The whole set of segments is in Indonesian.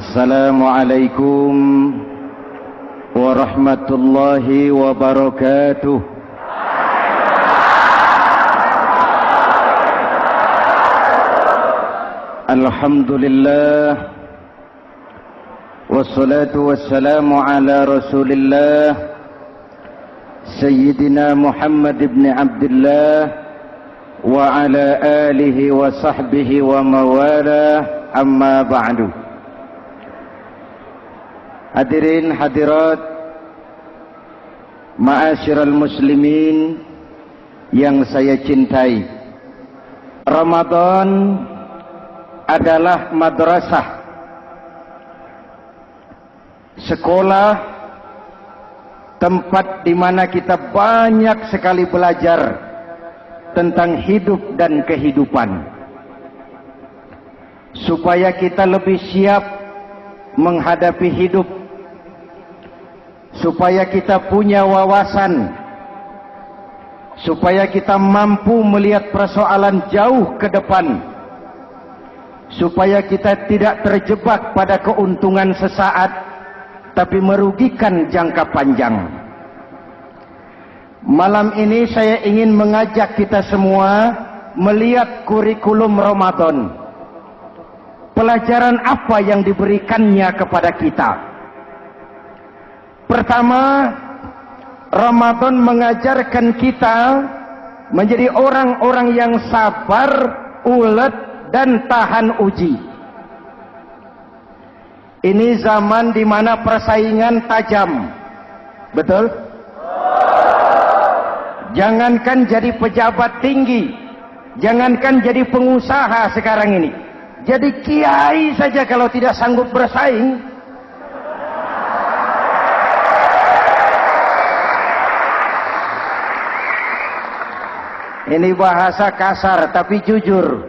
Assalamualaikum warahmatullahi wabarakatuh. Alhamdulillah, wassalatu wassalamu ala Rasulillah Sayyidina Muhammad ibn Abdullah wa ala alihi wa sahbihi wa mawalah, amma ba'du. Hadirin hadirat ma'asyiral muslimin yang saya cintai, Ramadan adalah madrasah, sekolah, tempat di mana kita banyak sekali belajar tentang hidup dan kehidupan, supaya kita lebih siap menghadapi hidup, supaya kita punya wawasan, supaya kita mampu melihat persoalan jauh ke depan, supaya kita tidak terjebak pada keuntungan sesaat tapi merugikan jangka panjang. Malam ini saya ingin mengajak kita semua melihat kurikulum Ramadan. Pelajaran apa yang diberikannya kepada kita? Pertama, Ramadan mengajarkan kita menjadi orang-orang yang sabar, ulet, dan tahan uji. Ini zaman di mana persaingan tajam. Betul? Jangankan jadi pejabat tinggi, jangankan jadi pengusaha sekarang ini, jadi kiai saja kalau tidak sanggup bersaing, ini bahasa kasar tapi jujur.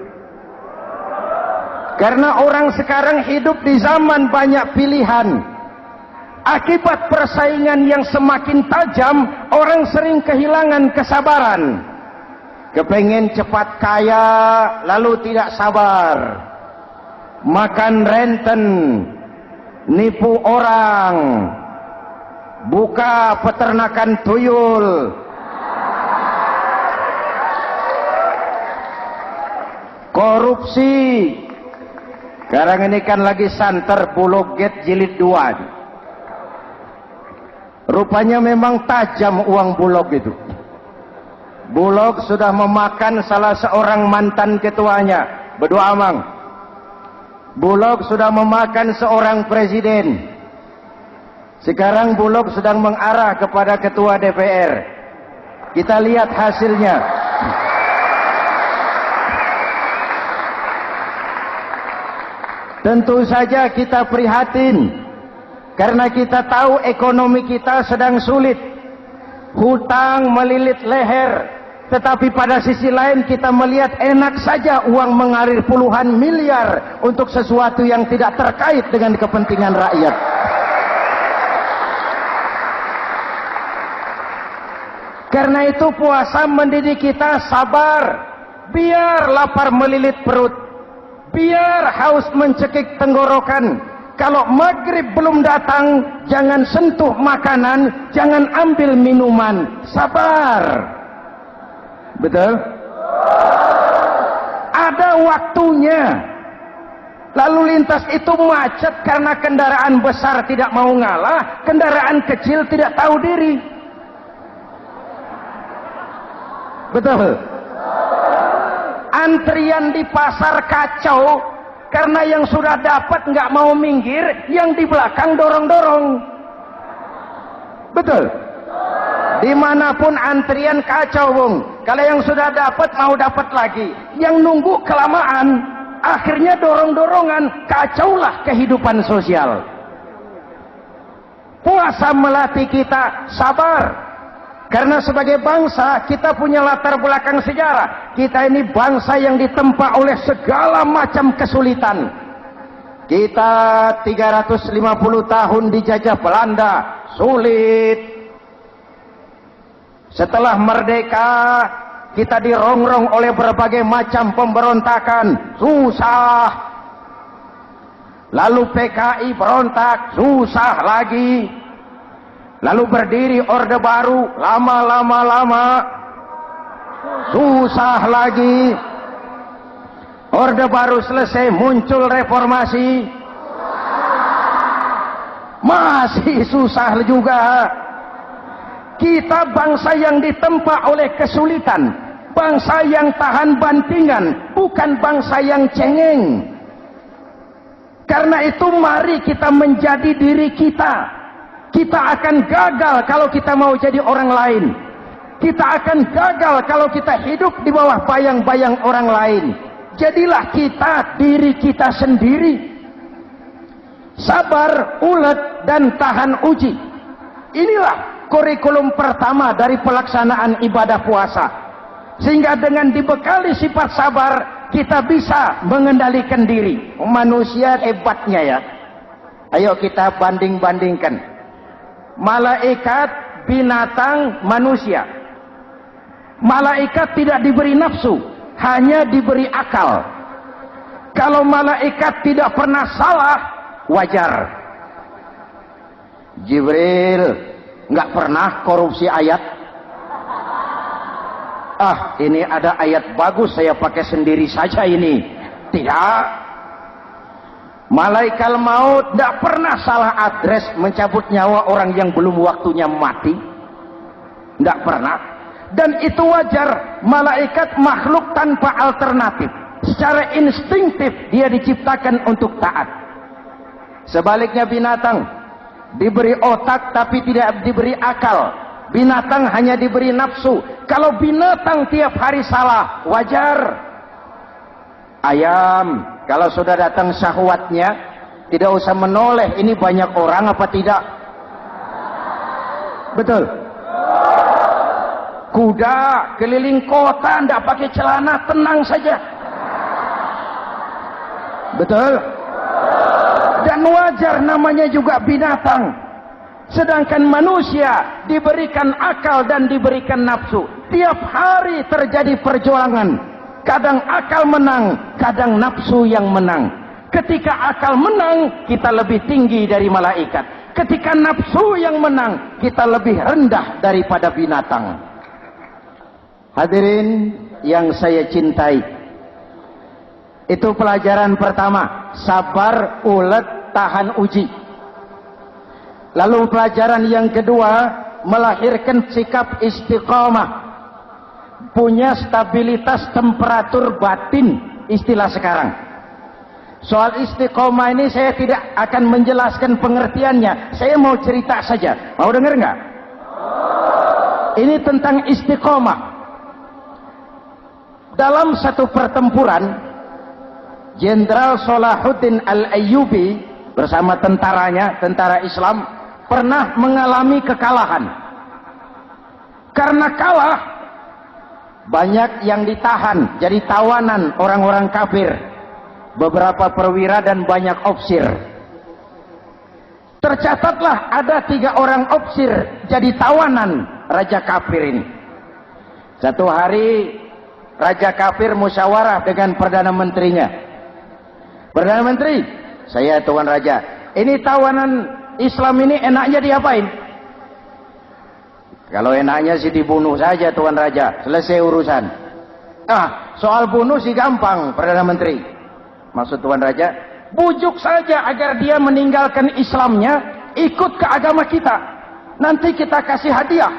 Karena orang sekarang hidup di zaman banyak pilihan. Akibat persaingan yang semakin tajam, orang sering kehilangan kesabaran. Kepengen cepat kaya, lalu tidak sabar. Makan renten, nipu orang, buka peternakan tuyul, korupsi. Sekarang ini kan lagi santer Bulog Gate jilid 2. Rupanya memang tajam uang Bulog itu. Bulog sudah memakan salah seorang mantan ketuanya. Berdua amang. Bulog sudah memakan seorang presiden. Sekarang Bulog sedang mengarah kepada ketua DPR. Kita lihat hasilnya. Tentu saja kita prihatin, karena kita tahu ekonomi kita sedang sulit. Hutang melilit leher, tetapi pada sisi lain kita melihat enak saja uang mengalir puluhan miliar untuk sesuatu yang tidak terkait dengan kepentingan rakyat. Karena itu puasa mendidik kita sabar, biar lapar melilit perut, biar haus mencekik tenggorokan. Kalau maghrib belum datang, jangan sentuh makanan, jangan ambil minuman. Sabar. Betul? Ada waktunya. Lalu lintas itu macet karena kendaraan besar tidak mau ngalah, kendaraan kecil tidak tahu diri. Betul? Antrian di pasar kacau karena yang sudah dapat nggak mau minggir, yang di belakang dorong-dorong. Betul? Dimanapun antrian kacau, Bung. Kalau yang sudah dapat mau dapat lagi, yang nunggu kelamaan, akhirnya dorong-dorongan, kacaulah kehidupan sosial. Puasa melatih kita sabar. Karena sebagai bangsa kita punya latar belakang sejarah. Kita ini bangsa yang ditempa oleh segala macam kesulitan. Kita 350 tahun dijajah Belanda, sulit. Setelah merdeka, kita dirongrong oleh berbagai macam pemberontakan, susah. Lalu PKI berontak, susah lagi. Lalu berdiri Orde Baru, lama-lama susah lagi. Orde Baru selesai, muncul reformasi, masih susah juga. Kita bangsa yang ditempa oleh kesulitan, bangsa yang tahan bantingan, bukan bangsa yang cengeng. Karena itu mari kita menjadi diri kita. Kita akan gagal kalau kita mau jadi orang lain. Kita akan gagal kalau kita hidup di bawah bayang-bayang orang lain. Jadilah kita diri kita sendiri. Sabar, ulet, dan tahan uji. Inilah kurikulum pertama dari pelaksanaan ibadah puasa. Sehingga dengan dibekali sifat sabar, kita bisa mengendalikan diri. Manusia hebatnya ya. Ayo kita banding-bandingkan. Malaikat, binatang, manusia. Malaikat tidak diberi nafsu, hanya diberi akal. Kalau malaikat tidak pernah salah, wajar. Jibril nggak pernah korupsi ayat. Ini ada ayat bagus, saya pakai sendiri saja ini. Tidak. Malaikat maut tidak pernah salah address mencabut nyawa orang yang belum waktunya mati. Tidak pernah. Dan itu wajar. Malaikat makhluk tanpa alternatif. Secara instinktif dia diciptakan untuk taat. Sebaliknya binatang diberi otak tapi tidak diberi akal. Binatang hanya diberi nafsu. Kalau binatang tiap hari salah, wajar. Ayam, kalau sudah datang syahwatnya, tidak usah menoleh, ini banyak orang apa tidak? Betul. Kuda keliling kota, tidak pakai celana, tenang saja. Betul. Dan wajar, namanya juga binatang. Sedangkan manusia diberikan akal dan diberikan nafsu. Tiap hari terjadi perjuangan. Kadang akal menang, kadang nafsu yang menang. Ketika akal menang, kita lebih tinggi dari malaikat. Ketika nafsu yang menang, kita lebih rendah daripada binatang. Hadirin yang saya cintai, itu pelajaran pertama, sabar, ulet, tahan uji. Lalu pelajaran yang kedua, melahirkan sikap istiqomah. Punya stabilitas temperatur batin, istilah sekarang. Soal istiqomah ini saya tidak akan menjelaskan pengertiannya. Saya mau cerita saja. Mau dengar nggak? Ini tentang istiqomah. Dalam satu pertempuran, Jenderal Salahuddin Al-Ayyubi bersama tentaranya, tentara Islam, pernah mengalami kekalahan. Karena kalah, banyak yang ditahan jadi tawanan orang-orang kafir, beberapa perwira dan banyak ofsir. Tercatatlah ada 3 orang ofsir jadi tawanan raja kafir ini. Satu hari raja kafir musyawarah dengan perdana menterinya. Perdana menteri, saya tuan raja, ini tawanan Islam ini enaknya diapain? Kalau enaknya sih dibunuh saja tuan raja, selesai urusan. Soal bunuh sih gampang, Perdana Menteri. Maksud tuan raja, bujuk saja agar dia meninggalkan Islamnya, ikut ke agama kita. Nanti kita kasih hadiah.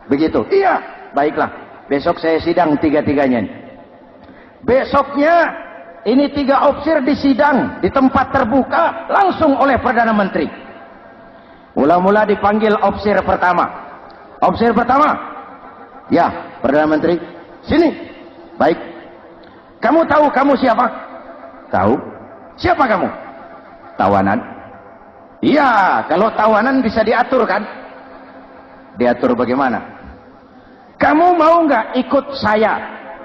Begitu. Iya, baiklah. Besok saya sidang 3-3-nya. Besoknya ini 3 ofsir disidang di tempat terbuka langsung oleh Perdana Menteri. Mula-mula dipanggil ofsir pertama. Ofsir pertama, ya Perdana Menteri, sini. Baik. Kamu tahu kamu siapa? Tahu. Siapa kamu? Tawanan. Iya, kalau tawanan bisa diatur kan? Diatur bagaimana? Kamu mau nggak ikut saya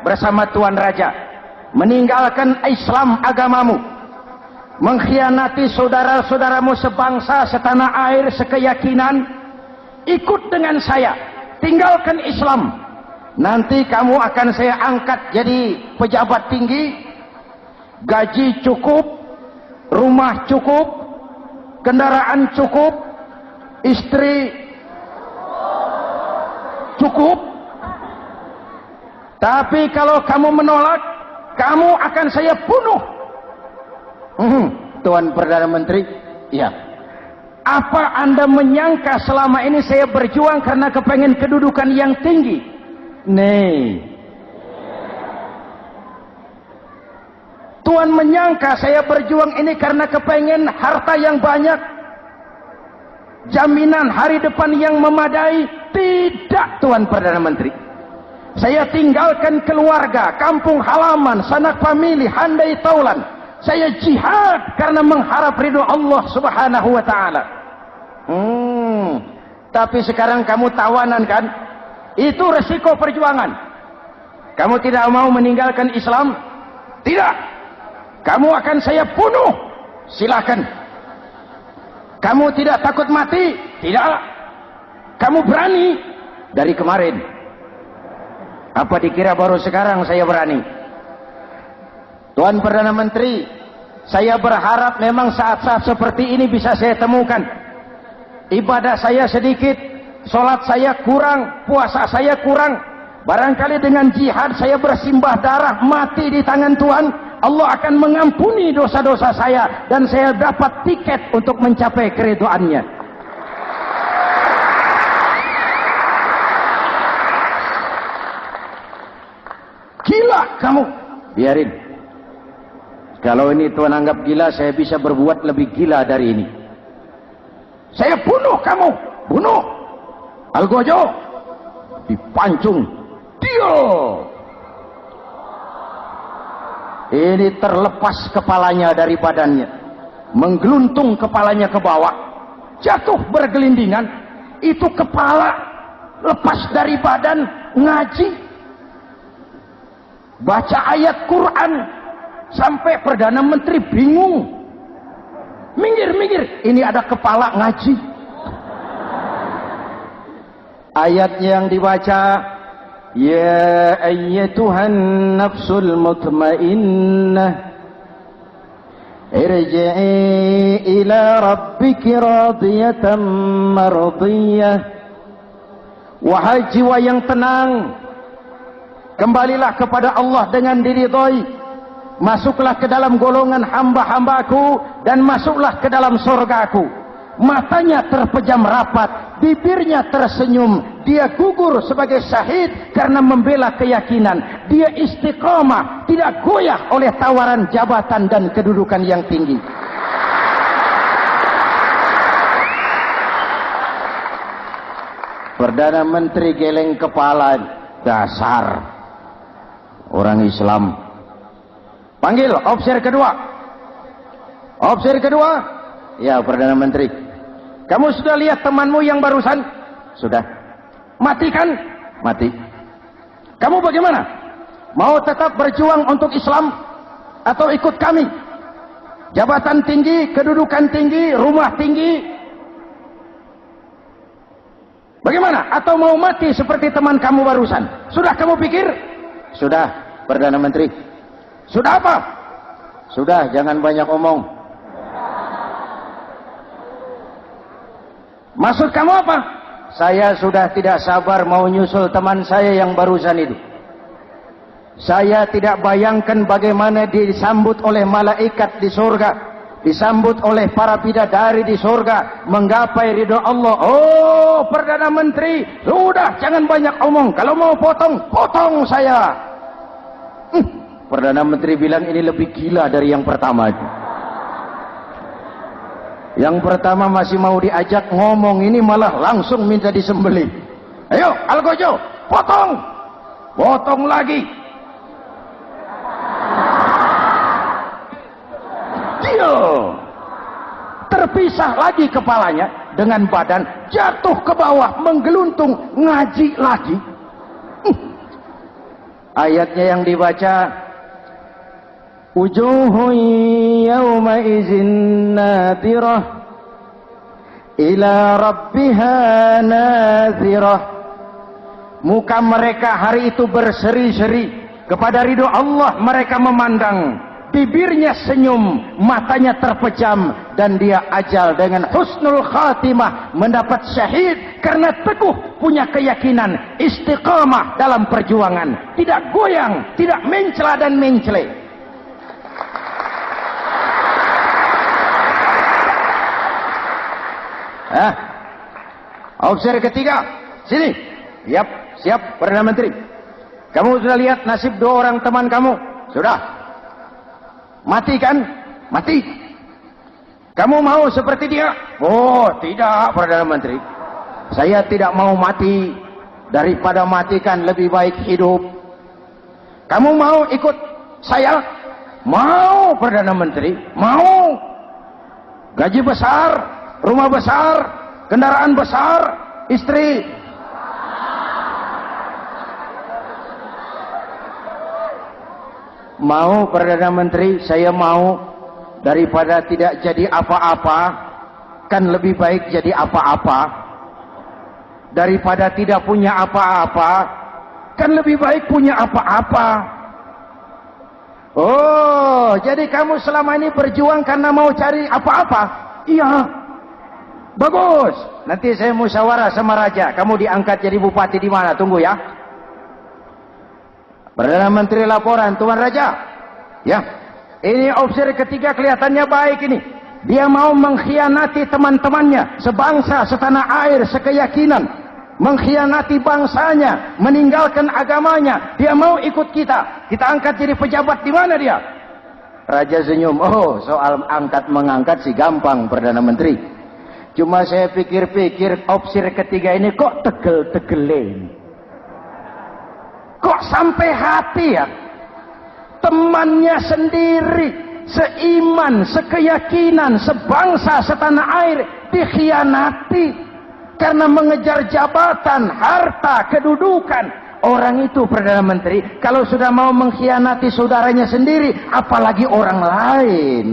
bersama Tuan Raja meninggalkan Islam agamamu, mengkhianati saudara-saudaramu sebangsa, setanah air, sekeyakinan? Ikut dengan saya, tinggalkan Islam. Nanti kamu akan saya angkat jadi pejabat tinggi, gaji cukup, rumah cukup, kendaraan cukup, istri cukup. Tapi kalau kamu menolak, kamu akan saya bunuh. Tuan Perdana Menteri, ya. Apa Anda menyangka selama ini saya berjuang karena kepengen kedudukan yang tinggi? Nih. Tuan menyangka saya berjuang ini karena kepengen harta yang banyak, jaminan hari depan yang memadai? Tidak, Tuan Perdana Menteri. Saya tinggalkan keluarga, kampung halaman, sanak famili, handai taulan. Saya jihad karena mengharap ridho Allah Subhanahu wa ta'ala. Tapi sekarang kamu tawanan kan? Itu resiko perjuangan. Kamu tidak mau meninggalkan Islam? Tidak. Kamu akan saya bunuh. Silakan. Kamu tidak takut mati? Tidak. Kamu berani? Dari kemarin. Apa dikira baru sekarang saya berani? Tuan Perdana Menteri, saya berharap memang saat-saat seperti ini bisa saya temukan. Ibadah saya sedikit, sholat saya kurang, puasa saya kurang. Barangkali dengan jihad saya bersimbah darah, mati di tangan Tuhan, Allah akan mengampuni dosa-dosa saya dan saya dapat tiket untuk mencapai keridhoannya. Gila kamu, biarin. Kalau ini Tuan anggap gila, saya bisa berbuat lebih gila dari ini. Saya bunuh kamu, bunuh. Algojo dipancung, dia. Ini terlepas kepalanya dari badannya, menggeluntung kepalanya ke bawah, jatuh bergelindingan. Itu kepala lepas dari badan, ngaji. Baca ayat Quran sampai Perdana Menteri bingung. Minggir, ini ada kepala ngaji. Ayat yang dibaca, ya ayyatuhan nafsul mutmainnah irji'i ila rabbiki radiyatan mardiyah. Wahai jiwa yang tenang, kembalilah kepada Allah dengan diridhoi. Masuklah ke dalam golongan hamba-hambaku dan masuklah ke dalam surgaku. Matanya terpejam rapat, bibirnya tersenyum. Dia gugur sebagai syahid karena membela keyakinan. Dia istiqamah, tidak goyah oleh tawaran jabatan dan kedudukan yang tinggi. Perdana Menteri geleng kepala, dasar orang Islam. Panggil officer kedua. Officer kedua. Ya, Perdana Menteri. Kamu sudah lihat temanmu yang barusan? Sudah. Mati kan? Mati. Kamu bagaimana? Mau tetap berjuang untuk Islam atau ikut kami? Jabatan tinggi, kedudukan tinggi, rumah tinggi. Bagaimana? Atau mau mati seperti teman kamu barusan? Sudah kamu pikir? Sudah, Perdana Menteri. Sudah apa? Sudah, jangan banyak omong. Maksud kamu apa? Saya sudah tidak sabar mau nyusul teman saya yang barusan itu. Saya tidak bayangkan bagaimana disambut oleh malaikat di surga, disambut oleh para bidadari di surga, menggapai ridho Allah. Oh, Perdana Menteri, sudah jangan banyak omong. Kalau mau potong, potong saya. Perdana Menteri bilang ini lebih gila dari yang pertama itu. Yang pertama masih mau diajak ngomong, ini malah langsung minta disembelih. Ayo, Algojo, potong. Potong lagi. Dia terpisah lagi kepalanya dengan badan, jatuh ke bawah, menggeluntung, ngaji lagi. Ayatnya yang dibaca, wujuhun yawma izin nadirah ila rabbiha nazirah. Muka mereka hari itu berseri-seri kepada ridho Allah. Mereka memandang bibirnya senyum, matanya terpejam, dan dia ajal dengan husnul khatimah, mendapat syahid karena teguh punya keyakinan, istiqamah dalam perjuangan, tidak goyang, tidak mencela dan mencele. Opsi ketiga, sini. Siap, Perdana Menteri. Kamu sudah lihat nasib 2 orang teman kamu? Sudah. Mati kan? Mati. Kamu mau seperti dia? Oh, tidak, Perdana Menteri. Saya tidak mau mati. Daripada matikan lebih baik hidup. Kamu mau ikut saya? Mau, Perdana Menteri. Mau. Gaji besar, rumah besar, kendaraan besar, istri. Mau, Perdana Menteri, saya mau. Daripada tidak jadi apa-apa, kan lebih baik jadi apa-apa. Daripada tidak punya apa-apa, kan lebih baik punya apa-apa. Oh, jadi kamu selama ini berjuang karena mau cari apa-apa? Iya. Bagus. Nanti saya musyawarah sama Raja. Kamu diangkat jadi bupati di mana? Tunggu ya. Perdana Menteri laporan, Tuan Raja. Ya, ini opsi ketiga kelihatannya baik ini. Dia mau mengkhianati teman-temannya, sebangsa, setanah air, sekeyakinan. Mengkhianati bangsanya, meninggalkan agamanya. Dia mau ikut kita. Kita angkat jadi pejabat di mana dia? Raja senyum. Oh, soal angkat mengangkat sih gampang, Perdana Menteri. Cuma saya pikir-pikir opsi ketiga ini kok tegel-tegelin. Kok sampai hati ya? Temannya sendiri, seiman, sekeyakinan, sebangsa, setanah air, dikhianati karena mengejar jabatan, harta, kedudukan. Orang itu, Perdana Menteri, kalau sudah mau mengkhianati saudaranya sendiri, apalagi orang lain.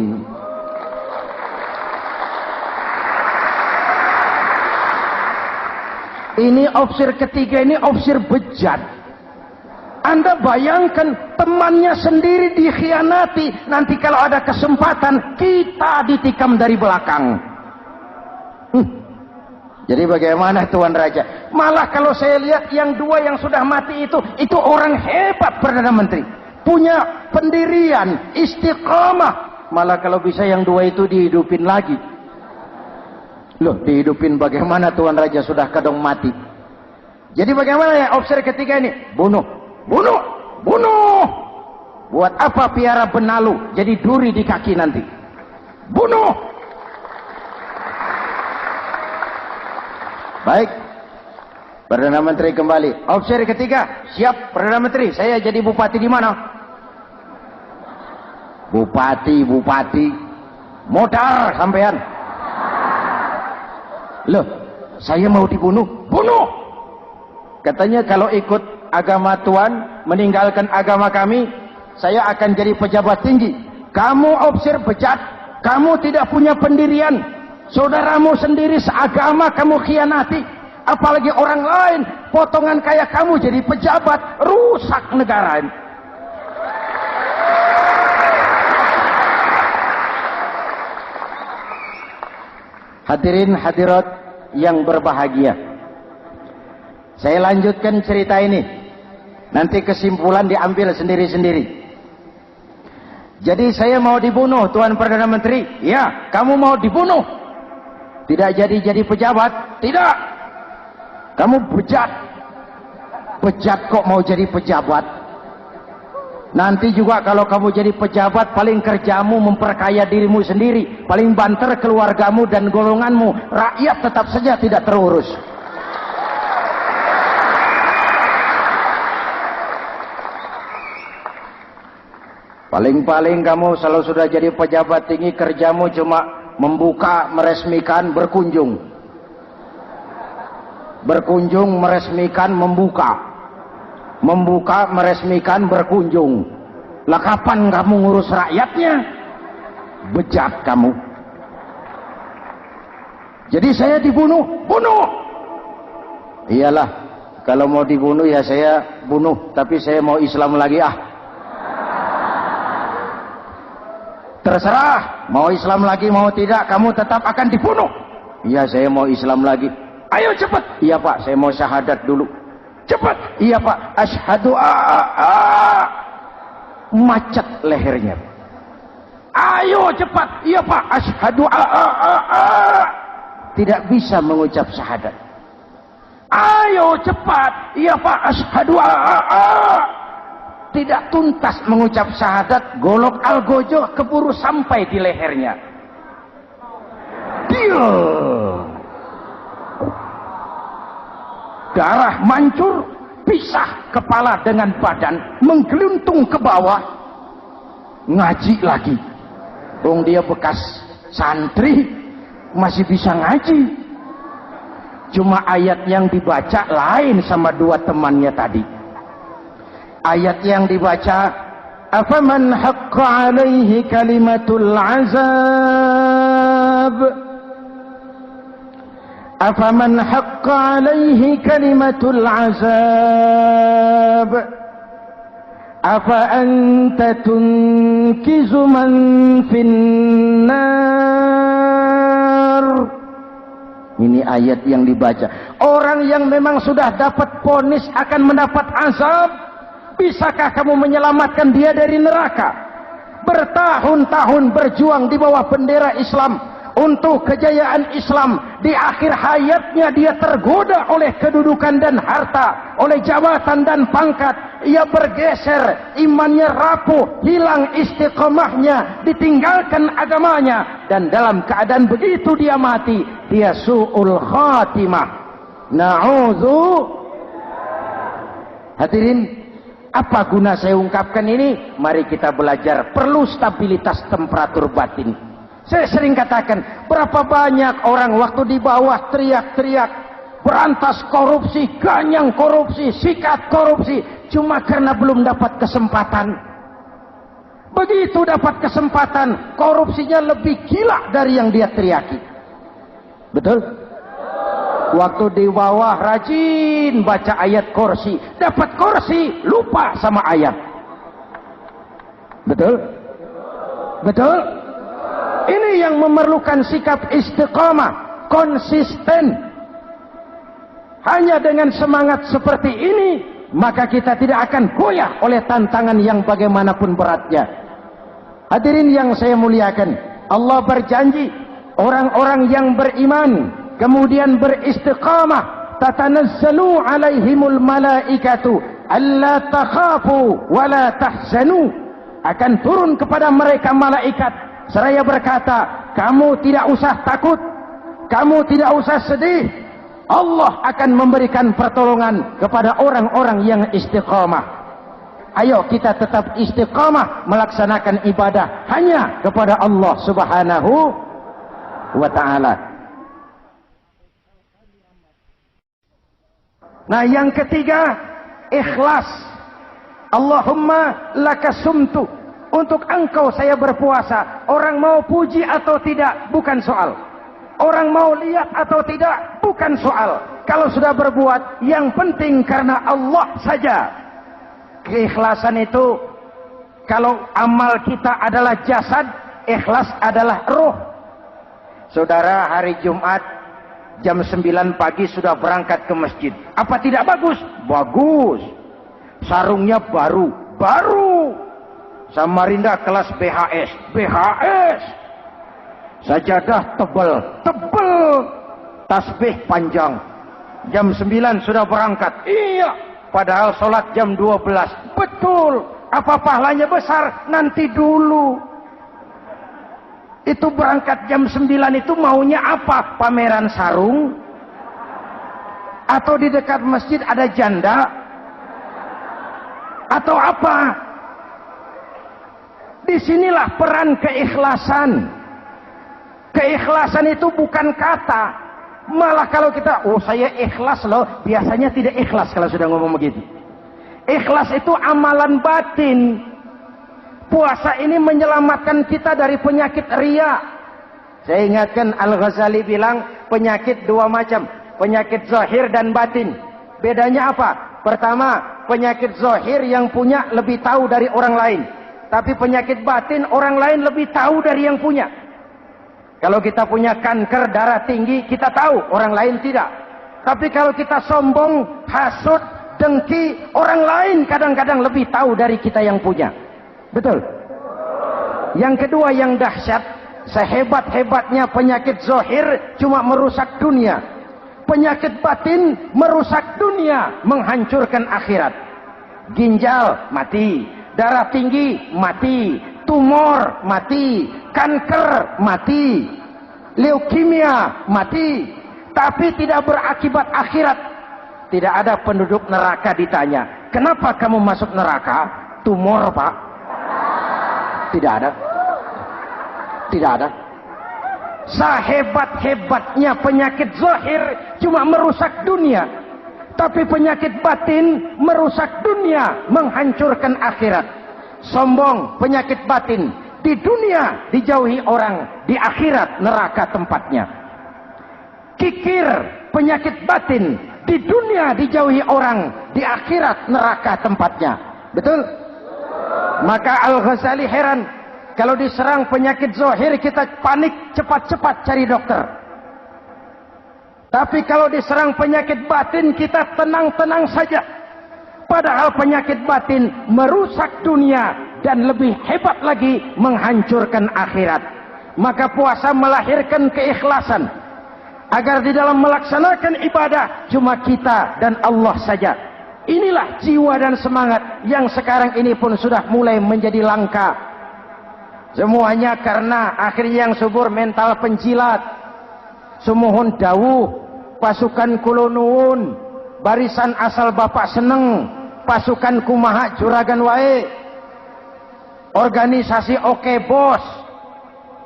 Ini opsi ketiga, ini opsi bejat. Anda bayangkan temannya sendiri dikhianati. Nanti kalau ada kesempatan, kita ditikam dari belakang. Jadi bagaimana Tuan Raja? Malah kalau saya lihat yang 2 yang sudah mati itu orang hebat, Perdana Menteri. Punya pendirian, istiqamah. Malah kalau bisa yang 2 itu dihidupin lagi. Loh, dihidupin bagaimana Tuan Raja, sudah kadang mati. Jadi bagaimana ya opsi ketiga ini? Bunuh. Buat apa piara benalu jadi duri di kaki nanti? Bunuh. Baik, Perdana Menteri kembali. Opsi ketiga, siap Perdana Menteri. Saya jadi bupati di mana? Bupati, modal sampean. Loh, saya mau dibunuh. Bunuh. Katanya kalau ikut agama Tuan, meninggalkan agama kami, saya akan jadi pejabat tinggi. Kamu opsi bejat, kamu tidak punya pendirian. Saudaramu sendiri seagama kamu khianati, apalagi orang lain. Potongan kayak kamu jadi pejabat, rusak negara ini. Hadirin hadirat yang berbahagia, saya lanjutkan cerita ini. Nanti kesimpulan diambil sendiri-sendiri. Jadi saya mau dibunuh, Tuan Perdana Menteri. Ya, kamu mau dibunuh. Tidak jadi pejabat. Tidak. Kamu bejat. Bejat kok mau jadi pejabat. Nanti juga kalau kamu jadi pejabat, paling kerjamu memperkaya dirimu sendiri. Paling banter keluargamu dan golonganmu. Rakyat tetap saja tidak terurus. Paling-paling kamu kalau sudah jadi pejabat tinggi, kerjamu cuma membuka, meresmikan, berkunjung. Berkunjung, meresmikan, membuka. Membuka, meresmikan, berkunjung. Lah kapan kamu ngurus rakyatnya? Bejat kamu. Jadi saya dibunuh. Bunuh. Iyalah, kalau mau dibunuh ya saya bunuh. Tapi saya mau Islam lagi ah. Terserah, mau Islam lagi mau tidak, kamu tetap akan dibunuh. Iya, saya mau Islam lagi. Ayo cepat. Iya Pak, saya mau syahadat dulu. Cepat. Iya Pak, asyhadu macet lehernya. Ayo cepat. Iya Pak, asyhadu tidak bisa mengucap syahadat. Ayo cepat. Iya Pak, asyhadu tidak tuntas mengucap syahadat, golok algojo keburu sampai di lehernya. Dia darah mancur, pisah kepala dengan badan, menggeluntung ke bawah. Ngaji lagi. Dia bekas santri, masih bisa ngaji. Cuma ayat yang dibaca lain sama dua temannya tadi. Ayat yang dibaca, afaman haqqa alaihi kalimatul azab, afaman haqqa alaihi kalimatul azab, afa anta tunkizu man finnar. Ini ayat yang dibaca. Orang yang memang sudah dapat vonis akan mendapat azab, bisakah kamu menyelamatkan dia dari neraka? Bertahun-tahun berjuang di bawah bendera Islam untuk kejayaan Islam. Di akhir hayatnya dia tergoda oleh kedudukan dan harta, oleh jabatan dan pangkat. Ia bergeser, imannya rapuh, hilang istiqomahnya, ditinggalkan agamanya, dan dalam keadaan begitu dia mati. Dia su'ul khatimah. Na'udzu. Hadirin, apa guna saya ungkapkan ini? Mari kita belajar. Perlu stabilitas temperatur batin. Saya sering katakan, berapa banyak orang waktu di bawah teriak-teriak, berantas korupsi, ganyang korupsi, sikat korupsi, cuma karena belum dapat kesempatan. Begitu dapat kesempatan, korupsinya lebih gila dari yang dia teriaki. Betul? Waktu di bawah rajin baca ayat kursi, dapat kursi, lupa sama ayat. Betul? Betul? Ini yang memerlukan sikap istiqamah, konsisten. Hanya dengan semangat seperti ini, maka kita tidak akan goyah oleh tantangan yang bagaimanapun beratnya. Hadirin yang saya muliakan, Allah berjanji, orang-orang yang beriman, kemudian beristiqamah, tatanazzalu alaihimul malaikatu alla takhafu wa la tahzanu. Akan turun kepada mereka malaikat seraya berkata, kamu tidak usah takut, kamu tidak usah sedih. Allah akan memberikan pertolongan kepada orang-orang yang istiqamah. Ayo kita tetap istiqamah melaksanakan ibadah hanya kepada Allah Subhanahu wa ta'ala. Nah, yang ketiga, ikhlas. Allahumma lakasumtu, untuk engkau saya berpuasa. Orang mau puji atau tidak bukan soal, orang mau lihat atau tidak bukan soal. Kalau sudah berbuat, yang penting karena Allah saja. Keikhlasan itu, kalau amal kita adalah jasad, ikhlas adalah ruh. Saudara, hari Jumat jam 9 pagi sudah berangkat ke masjid. Apa tidak bagus? Bagus. Sarungnya baru. Samarinda kelas BHS. Sajadah tebal. Tasbih panjang. Jam 9 sudah berangkat. Iya. Padahal sholat jam 12. Betul. Apa pahalanya besar? Nanti dulu. Itu berangkat jam 9 itu maunya apa? Pameran sarung? Atau di dekat masjid ada janda? Atau apa? Disinilah peran keikhlasan. Keikhlasan itu bukan kata. Malah kalau kita, saya ikhlas loh, biasanya tidak ikhlas kalau sudah ngomong begitu. Ikhlas itu amalan batin. Puasa ini menyelamatkan kita dari penyakit riya. Saya ingatkan Al-Ghazali bilang penyakit dua macam, penyakit zahir dan batin. Bedanya apa? Pertama, penyakit zahir yang punya lebih tahu dari orang lain. Tapi penyakit batin orang lain lebih tahu dari yang punya. Kalau kita punya kanker darah tinggi, kita tahu, orang lain tidak. Tapi kalau kita sombong, hasut, dengki, orang lain kadang-kadang lebih tahu dari kita yang punya. Betul? Yang kedua yang dahsyat, sehebat-hebatnya penyakit zahir cuma merusak dunia. Penyakit batin merusak dunia, menghancurkan akhirat. Ginjal mati, darah tinggi mati, tumor mati, kanker mati, leukemia mati, tapi tidak berakibat akhirat. Tidak ada penduduk neraka ditanya, kenapa kamu masuk neraka? Tumor, Pak. Tidak ada. Tidak ada. Sehebat-hebatnya penyakit zahir cuma merusak dunia, tapi penyakit batin merusak dunia, menghancurkan akhirat. Sombong, penyakit batin, di dunia dijauhi orang, di akhirat neraka tempatnya. Kikir, penyakit batin, di dunia dijauhi orang, di akhirat neraka tempatnya. Betul? Maka Al-Ghazali heran, kalau diserang penyakit zahir kita panik, cepat-cepat cari dokter. Tapi kalau diserang penyakit batin kita tenang-tenang saja. Padahal penyakit batin merusak dunia dan lebih hebat lagi menghancurkan akhirat. Maka puasa melahirkan keikhlasan. Agar di dalam melaksanakan ibadah cuma kita dan Allah saja. Inilah jiwa dan semangat yang sekarang ini pun sudah mulai menjadi langka. Semuanya karena akhirnya yang subur mental penjilat. Sumuhun dawuh, pasukan kulunuun, barisan asal bapak seneng, pasukan kumaha juragan wae, organisasi oke bos.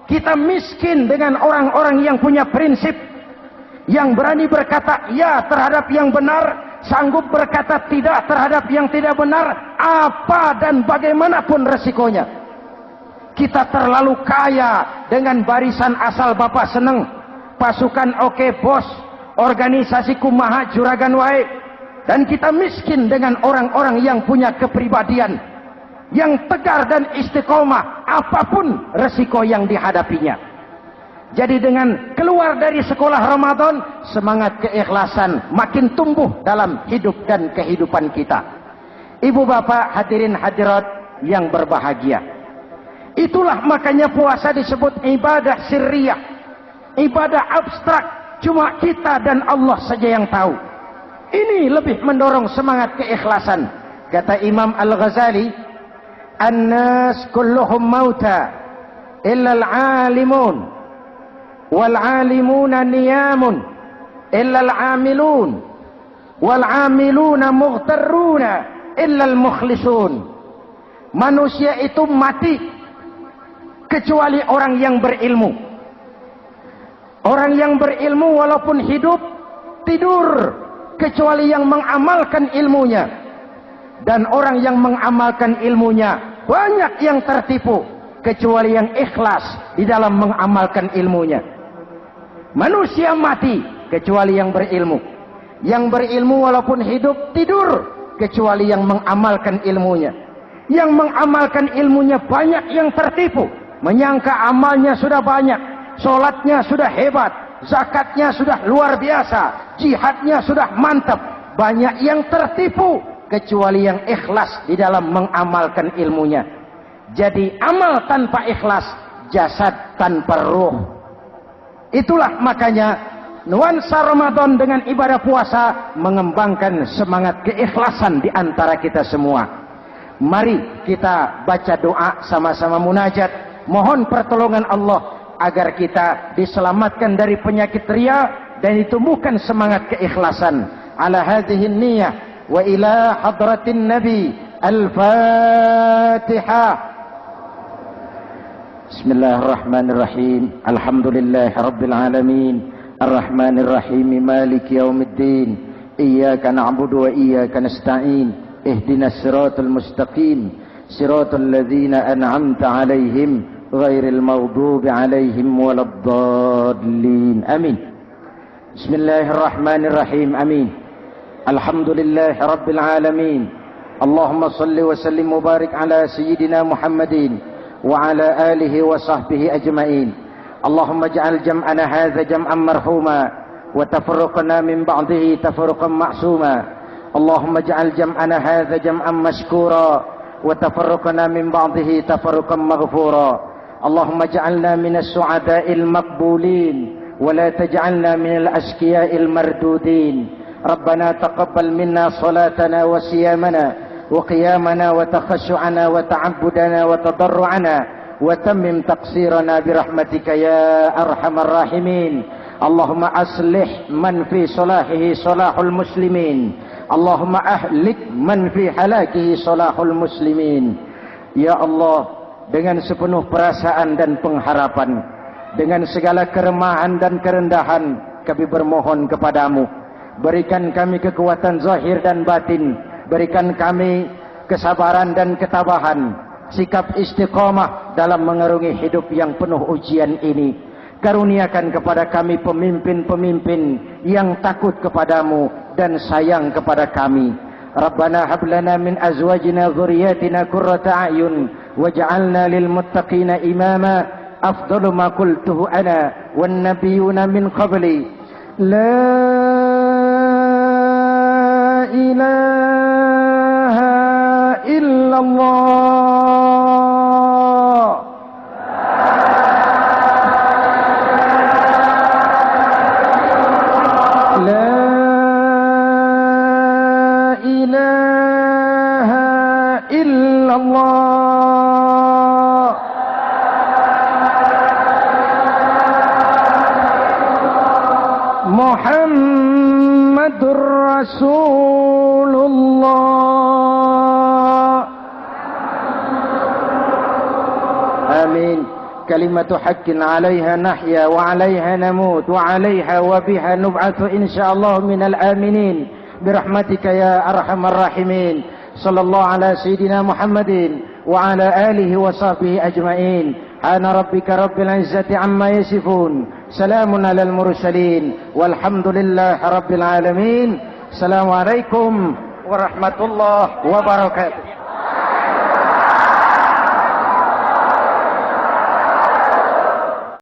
Kita miskin dengan orang-orang yang punya prinsip, yang berani berkata ya terhadap yang benar, sanggup berkata tidak terhadap yang tidak benar, apa dan bagaimanapun resikonya. Kita terlalu kaya dengan barisan asal bapak seneng, pasukan oke bos, organisasi kumaha juragan wae, dan kita miskin dengan orang-orang yang punya kepribadian yang tegar dan istiqomah apapun resiko yang dihadapinya. Jadi dengan keluar dari sekolah Ramadan, semangat keikhlasan makin tumbuh dalam hidup dan kehidupan kita. Ibu bapak hadirin hadirat yang berbahagia, itulah makanya puasa disebut ibadah sirriyah, ibadah abstrak, cuma kita dan Allah saja yang tahu. Ini lebih mendorong semangat keikhlasan. Kata Imam Al-Ghazali, "An-nas kulluhum mauta illa al-alimun, wal-alimuna niyamun illa al-amilun, wal-amiluna mughtarruna illa al-mukhlisun." Manusia itu mati kecuali orang yang berilmu. Orang yang berilmu walaupun hidup tidur kecuali yang mengamalkan ilmunya. Dan orang yang mengamalkan ilmunya banyak yang tertipu kecuali yang ikhlas di dalam mengamalkan ilmunya. Manusia mati kecuali yang berilmu. Yang berilmu walaupun hidup tidur kecuali yang mengamalkan ilmunya. Yang mengamalkan ilmunya banyak yang tertipu, menyangka amalnya sudah banyak, sholatnya sudah hebat, zakatnya sudah luar biasa, jihadnya sudah mantap. Banyak yang tertipu kecuali yang ikhlas di dalam mengamalkan ilmunya. Jadi amal tanpa ikhlas, jasad tanpa ruh. Itulah makanya nuansa Ramadan dengan ibadah puasa mengembangkan semangat keikhlasan di antara kita semua. Mari kita baca doa sama-sama munajat, mohon pertolongan Allah agar kita diselamatkan dari penyakit riya dan ditumbuhkan semangat keikhlasan. Ala hadhihi niyyah wa ila hadratin nabi. Al-Fatihah. Bismillahirrahmanirrahim. Alhamdulillahi rabbil alamin. Ar-Rahmanir Rahim. Maliki yaumiddin. Iyyaka na'budu wa iyyaka nasta'in. Ihdinas siratal mustaqim. Siratal ladzina an'amta 'alaihim ghairil maghdubi 'alaihim waladdallin. Amin. Bismillahirrahmanirrahim. Amin. Alhamdulillahi rabbil alamin. اللهم صل وسلم وبارك على سيدنا محمد وعلى آله وصحبه أجمعين. اللهم اجعل جمعنا هذا جمعا مرحوما وتفرقنا من بعضه تفرقا معصوما. اللهم اجعل جمعنا هذا جمعا مشكورا وتفرقنا من بعضه تفرقا مغفورا. اللهم اجعلنا من السعداء المقبولين ولا تجعلنا من الأشقياء المردودين. ربنا تقبل منا صلاتنا وصيامنا وقيامنا وتخشعنا وتعبدنا وتضرعنا وتمم تقصيرنا برحمتك يا أرحم الراحمين. اللهم أصلح من في صلاحه صلاح المسلمين. اللهم أهلك من في هلاكه صلاح المسلمين. Ya Allah, dengan sepenuh perasaan dan pengharapan, dengan segala keremahan dan kerendahan, kami bermohon kepadamu, berikan kami kekuatan zahir dan batin, berikan kami kesabaran dan ketabahan, sikap istiqamah dalam mengarungi hidup yang penuh ujian ini. Karuniakan kepada kami pemimpin-pemimpin yang takut kepadamu dan sayang kepada kami. Rabbana hab lana min azwajina dzurriyyatina qurrata a'yun waj'alna lil muttaqina imama. Afdalu ma qultuhu ana wan nabiyyuna min qabli. La ilaha illallah. Muhammadur Rasulullah. Amin. Kalimatu haqqin 'alaiha nahya wa 'alaiha namut wa 'alaiha wa biha nub'atsu insyaallah minal aminin birahmatika ya arhamar rahimin. Sallallahu ala sayyidina Muhammadin wa ala alihi wa sahbihi ajma'in. Ana rabbika rabbil izzati amma yasifun. Salamun alal mursalin walhamdulillahi rabbil alamin. Assalamualaikum warahmatullahi wabarakatuh.